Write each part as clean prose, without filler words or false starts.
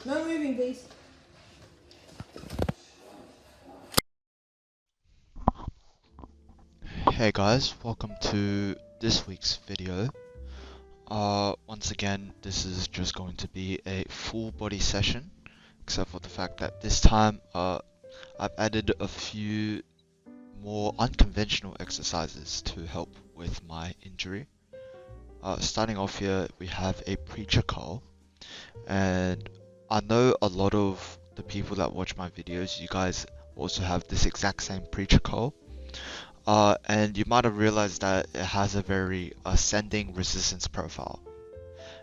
No moving, please. Hey guys, welcome to this week's video. Once again, this is just going to be a full body session, except for the fact that this time I've added a few more unconventional exercises to help with my injury. Starting off here, we have a preacher curl, and I know a lot of the people that watch my videos, you guys also have this exact same preacher curl. And you might have realized that it has a very ascending resistance profile.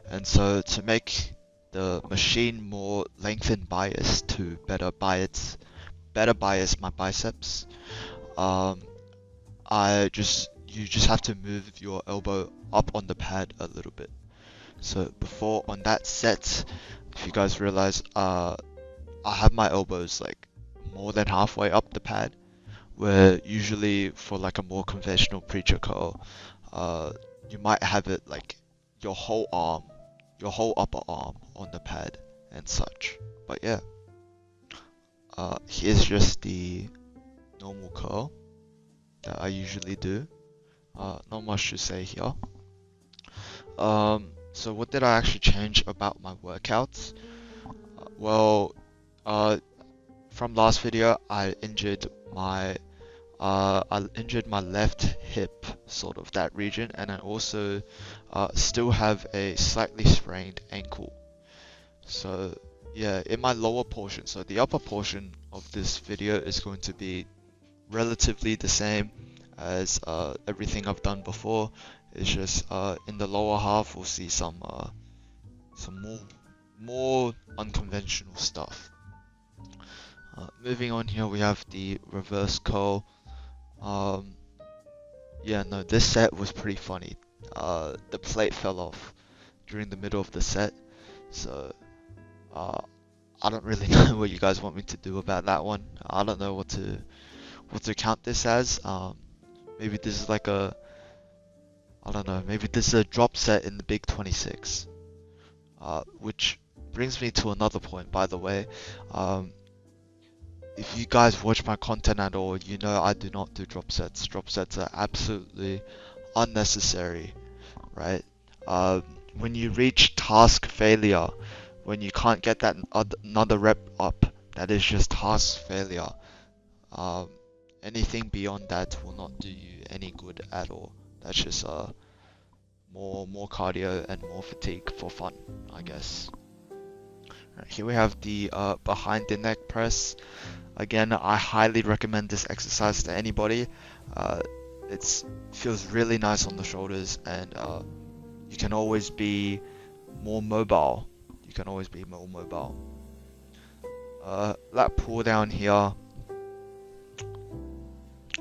And so to make the machine more lengthen bias to better bias my biceps, um, you just have to move your elbow up on the pad a little bit. So before on that set, if you guys realize, I have my elbows like more than halfway up the pad, where usually for like a more conventional preacher curl, uh, you might have it like your whole arm, your whole upper arm on the pad and such. But yeah, here's just the normal curl that I usually do. Not much to say here. So what did I actually change about my workouts? Well, uh, from last video, I injured my left hip, sort of that region, and I also still have a slightly sprained ankle. So yeah, in my lower portion, so the upper portion of this video is going to be relatively the same as everything I've done before. It's just in the lower half we'll see some more unconventional stuff. Moving on here, we have the reverse curl. Um, Yeah, no, this set was pretty funny. The plate fell off during the middle of the set, so uh, I don't really know what you guys want me to do about that one. I don't know what to count this as. Maybe this is like I don't know, maybe this is a drop set in the Big 26. Which brings me to another point, by the way. Um, if you guys watch my content at all, you know I do not do drop sets. Drop sets are absolutely unnecessary, right? Uh, when you reach task failure, when you can't get that another rep up, that is just task failure. Um, Anything beyond that will not do you any good at all. That's just more cardio and more fatigue for fun, I guess. Right, here we have the behind the neck press. Again, I highly recommend this exercise to anybody. Uh, it feels really nice on the shoulders, and you can always be more mobile. You can always be more mobile. Lat pull down here.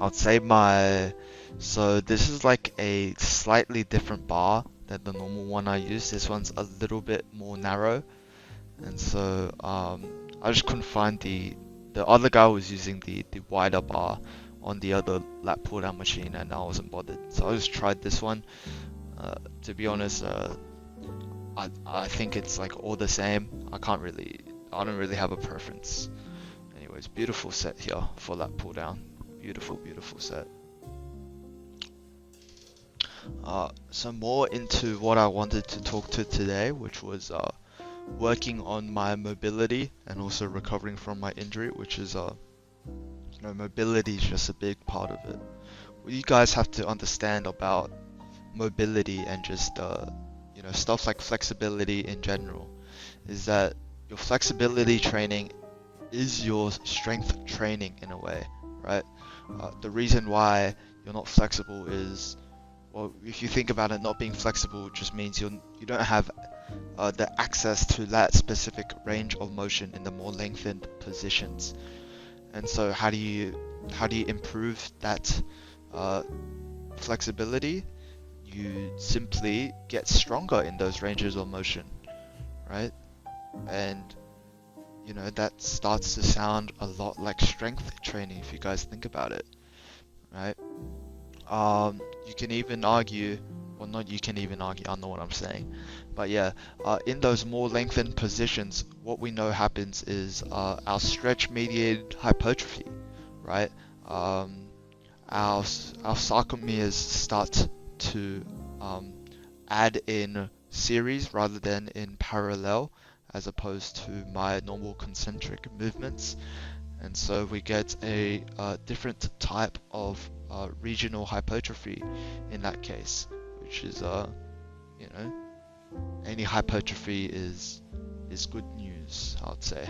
I'd say so this is like a slightly different bar than the normal one I use. This one's a little bit more narrow, and so I just couldn't find the other guy was using the wider bar on the other lat pull down machine, and I wasn't bothered. So I just tried this one. To be honest, I think it's like all the same. I don't really have a preference. Anyways, beautiful set here for that pull down. Beautiful set. So more into what I wanted to talk to today, which was working on my mobility and also recovering from my injury, which is mobility is just a big part of it. What you guys have to understand about mobility and just stuff like flexibility in general is that your flexibility training is your strength training in a way, right? The reason why you're not flexible is, well, if you think about it, not being flexible just means you don't have the access to that specific range of motion in the more lengthened positions. And so how do you improve that flexibility? You simply get stronger in those ranges of motion, right? And that starts to sound a lot like strength training if you guys think about it, right? You can even argue well, not you can even argue, I know what I'm saying. But yeah, in those more lengthened positions, what we know happens is our stretch mediated hypertrophy, right? Um, our sarcomeres start to um, add in series rather than in parallel, as opposed to my normal concentric movements. And so we get a different type of regional hypertrophy in that case, which is you know, any hypertrophy is good news, I would say.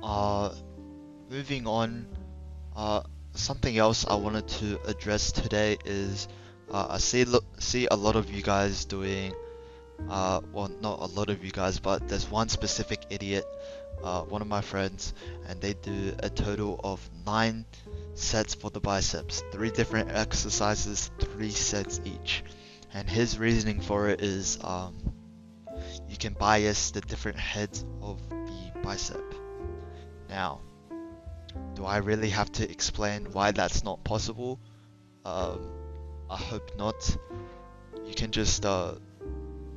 Uh, Moving on, uh, something else I wanted to address today is I see a lot of you guys doing well, not a lot of you guys, but there's one specific idiot, one of my friends, and they do a total of 9 sets for the biceps, 3 different exercises, 3 sets each. And his reasoning for it is you can bias the different heads of the bicep. Now, do I really have to explain why that's not possible? Um, I hope not. You can just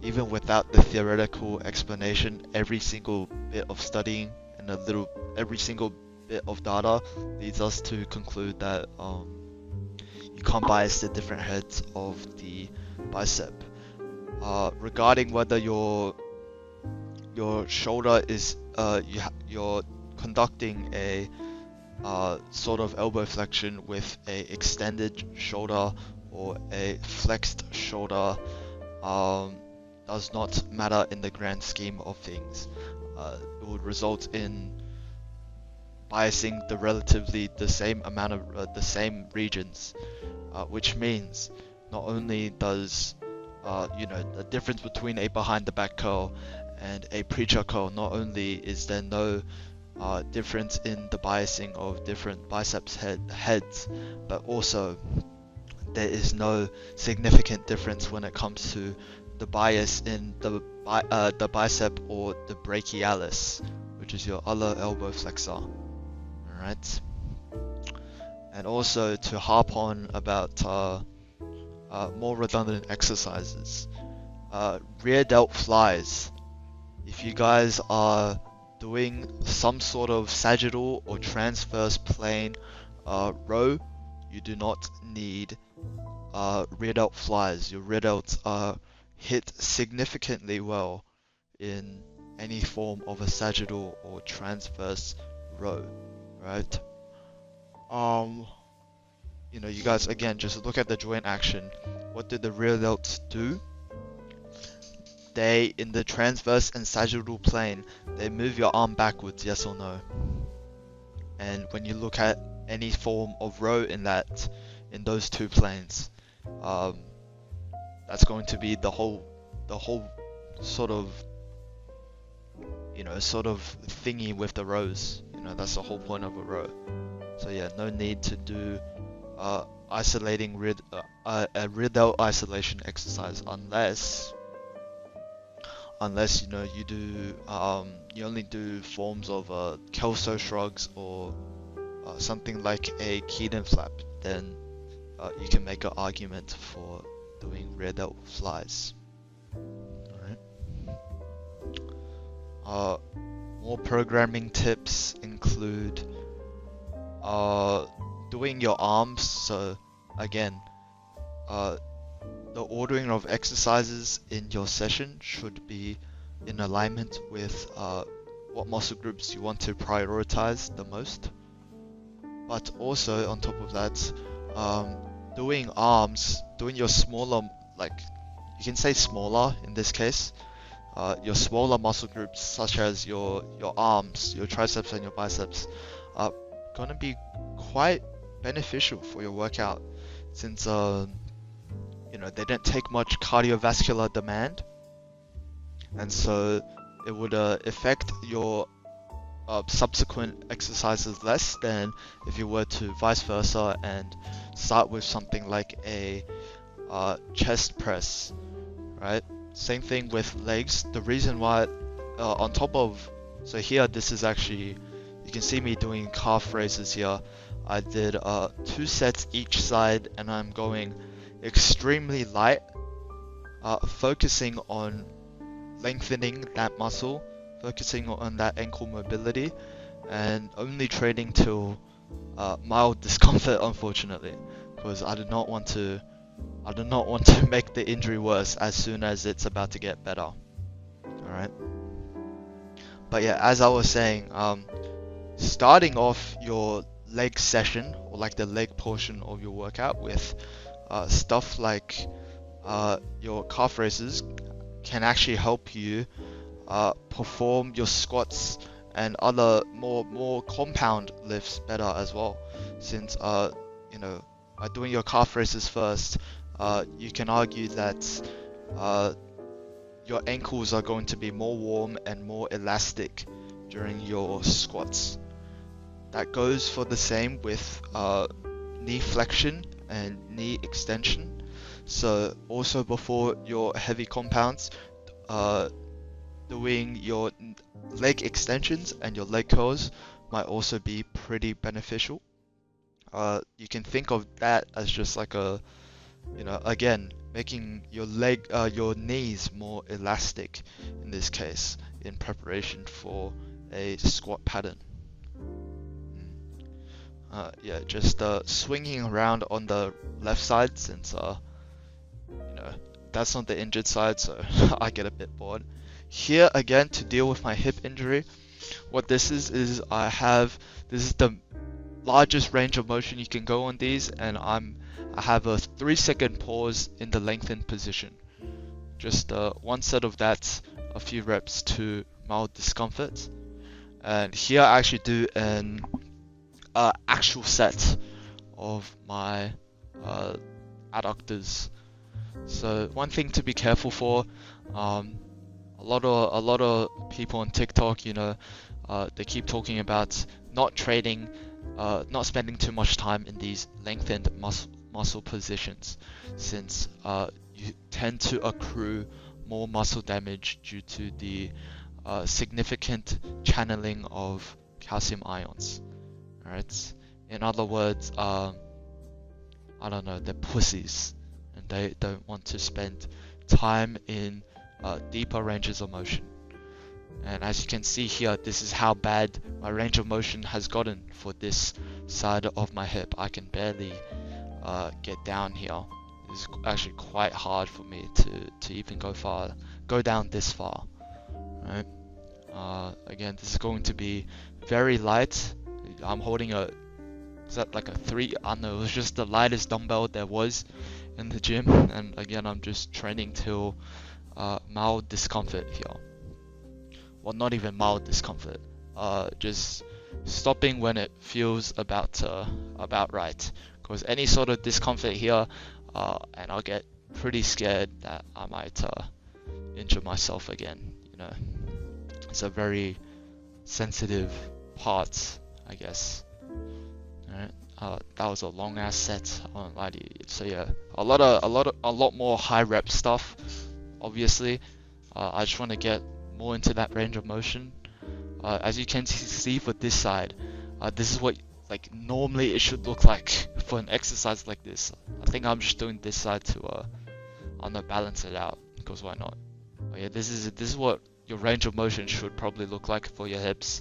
even without the theoretical explanation, every single bit of studying and every single bit of data leads us to conclude that you can't bias the different heads of the bicep. Regarding whether your shoulder is you're conducting a sort of elbow flexion with a extended shoulder or a flexed shoulder, does not matter in the grand scheme of things. It would result in biasing the same amount of the same regions, which means not only does the difference between a behind the back curl and a preacher curl, not only is there no difference in the biasing of different biceps heads, but also there is no significant difference when it comes to the bias in the bicep or the brachialis, which is your other elbow flexor. Alright? And also to harp on about more redundant exercises. Rear delt flies. If you guys are doing some sort of sagittal or transverse plane row, you do not need rear delt flies. Your rear delts are hit significantly well in any form of a sagittal or transverse row, right? You guys again just look at the joint action. What did the rear delts do? They, in the transverse and sagittal plane, they move your arm backwards, yes or no? And when you look at any form of row in those two planes, that's going to be the whole sort of thingy with the rows. That's the whole point of a row. So yeah, no need to do isolating a rear delt isolation exercise unless you do you only do forms of Kelso shrugs or something like a Keaton flap, then you can make an argument for doing rear delt flies. Alright. More programming tips include doing your arms. So again, the ordering of exercises in your session should be in alignment with what muscle groups you want to prioritize the most. But also on top of that, doing arms, doing your smaller, you can say smaller in this case, your smaller muscle groups such as your arms, your triceps and your biceps are going to be quite beneficial for your workout, since they don't take much cardiovascular demand, and so it would affect your subsequent exercises less than if you were to vice versa and start with something like a chest press, right? Same thing with legs. The reason why so here, this is actually, you can see me doing calf raises here. I did 2 sets each side, and I'm going extremely light, focusing on lengthening that muscle, focusing on that ankle mobility, and only training till mild discomfort, unfortunately, because I do not want to make the injury worse as soon as it's about to get better. Alright. But yeah, as I was saying, starting off your leg session, or like the leg portion of your workout, with stuff like your calf raises can actually help you perform your squats and other more compound lifts better as well. Since you know, by doing your calf raises first, you can argue that your ankles are going to be more warm and more elastic during your squats. That goes for the same with knee flexion and knee extension. So also before your heavy compounds, doing your leg extensions and your leg curls might also be pretty beneficial. You can think of that as just like a, again, making your knees more elastic in this case, in preparation for a squat pattern. Yeah, just swinging around on the left side, since that's not the injured side, so I get a bit bored. Here again, to deal with my hip injury, what this is this is the largest range of motion you can go on these, and I have a 3-second pause in the lengthened position. Just one set of that, a few reps to mild discomfort. And here I actually do an actual set of my adductors. So one thing to be careful for, a lot of people on TikTok, they keep talking about not trading, not spending too much time in these lengthened muscle positions, since you tend to accrue more muscle damage due to the significant channeling of calcium ions. Alright? In other words, I don't know, they're pussies, and they don't want to spend time in deeper ranges of motion. And as you can see here, this is how bad my range of motion has gotten for this side of my hip. I can barely get down here. It's actually quite hard for me to even go down this far. Right? Again, this is going to be very light. I'm holding is that like a 3? I don't know, it was just the lightest dumbbell there was in the gym. And again, I'm just training till mild discomfort here. Well, not even mild discomfort. Just stopping when it feels about right. Because any sort of discomfort here, and I'll get pretty scared that I might injure myself again. It's a very sensitive part, I guess. Alright. That was a long ass set. I won't lie to you. So yeah, a lot more high rep stuff. Obviously, I just want to get more into that range of motion. As you can see for this side, this is what like normally it should look like for an exercise like this. I think I'm just doing this side to I don't know, balance it out, because why not? But yeah, this is what your range of motion should probably look like for your hips.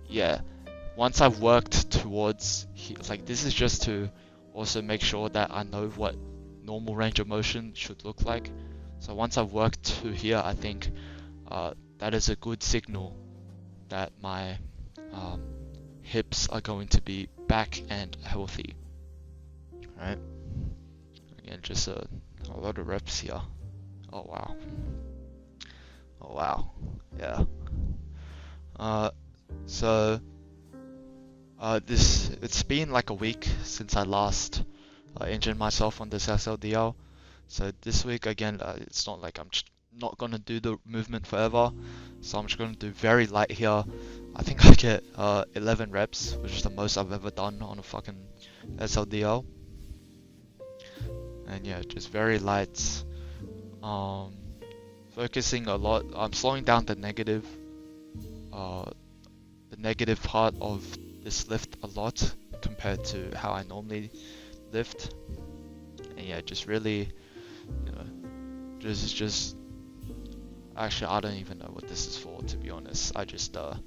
Yeah, once I've worked towards like, this is just to also make sure that I know what normal range of motion should look like. So once I've worked to here, I think that is a good signal that my hips are going to be back and healthy. Right? Again, just a lot of reps here. Oh wow. Oh wow. Yeah. So it's been like a week since I last injured myself on this SLDL. So this week again, it's not like I'm just not gonna do the movement forever. So I'm just gonna do very light here. I think I get 11 reps, which is the most I've ever done on a fucking SLDL. And yeah, just very light. Focusing a lot. I'm slowing down the negative part of this lift a lot compared to how I normally lift. And yeah, just really, you know, just actually I don't even know what this is for, to be honest. I just don't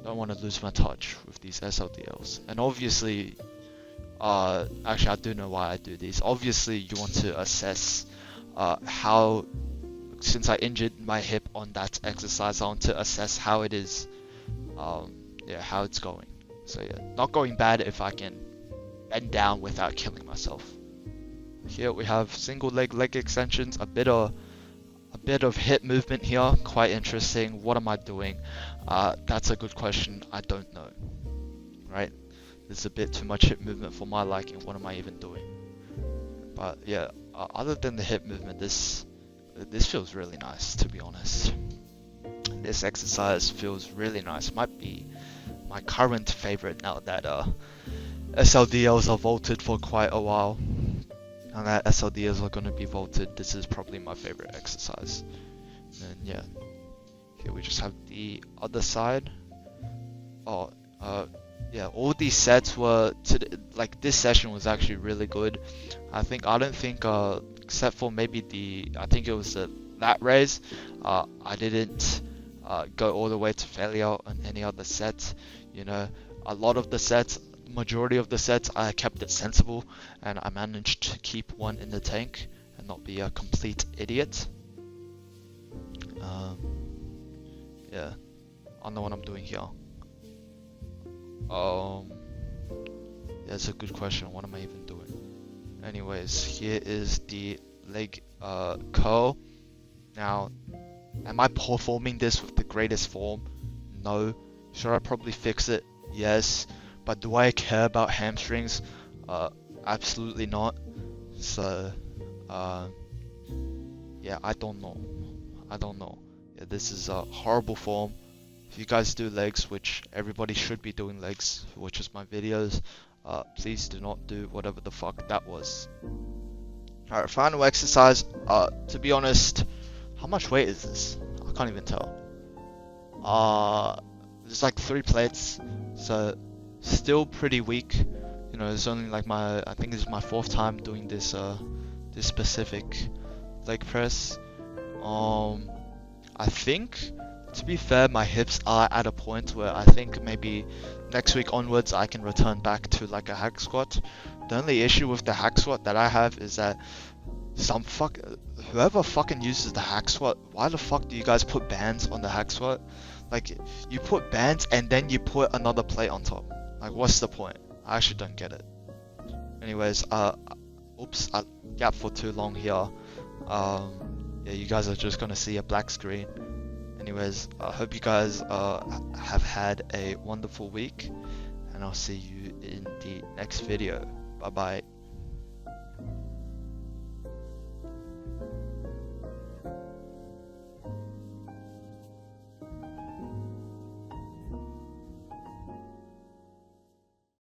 want to lose my touch with these SLDLs. And obviously, actually I do know why I do these. Obviously you want to assess how, since I injured my hip on that exercise, I want to assess how it is, yeah, how it's going. So yeah, not going bad if I can bend down without killing myself. Here we have single leg extensions, a bit of hip movement here, quite interesting. What am I doing? That's a good question. I don't know. Right? There's a bit too much hip movement for my liking. What am I even doing? But yeah, other than the hip movement, this feels really nice, to be honest. This exercise feels really nice. Might be my current favorite now that SLDLs are vaulted for quite a while. And that SLDLs are going to be vaulted. This is probably my favorite exercise. And then yeah, here we just have the other side. Oh, yeah, all these sets were like this session was actually really good. I don't think except for maybe I think it was the lat raise, I didn't go all the way to failure on any other sets. You know, a lot of the sets, majority of the sets, I kept it sensible and I managed to keep one in the tank and not be a complete idiot. Yeah, I don't know what I'm doing here. Yeah, it's a good question. What am I even doing? Anyways, here is the leg curl. Now, am I performing this with the greatest form? No. Should I probably fix it? Yes. But do I care about hamstrings? Absolutely not. So, yeah, I don't know. Yeah, this is a horrible form. If you guys do legs, which everybody should be doing legs, which is my videos, please do not do whatever the fuck that was. Alright, final exercise. To be honest, how much weight is this? I can't even tell. There's like 3 plates, so still pretty weak. You know, it's only like I think this is my 4th time doing this this specific leg press. I think, to be fair, my hips are at a point where I think maybe next week onwards I can return back to like a hack squat. The only issue with the hack squat that I have is that whoever fucking uses the hack squat, why the fuck do you guys put bands on the hack squat? Like, you put bands and then you put another plate on top. Like, what's the point? I actually don't get it. Anyways, oops, I gapped for too long here. Yeah, you guys are just gonna see a black screen. Anyways, I hope you guys have had a wonderful week, and I'll see you in the next video. Bye bye.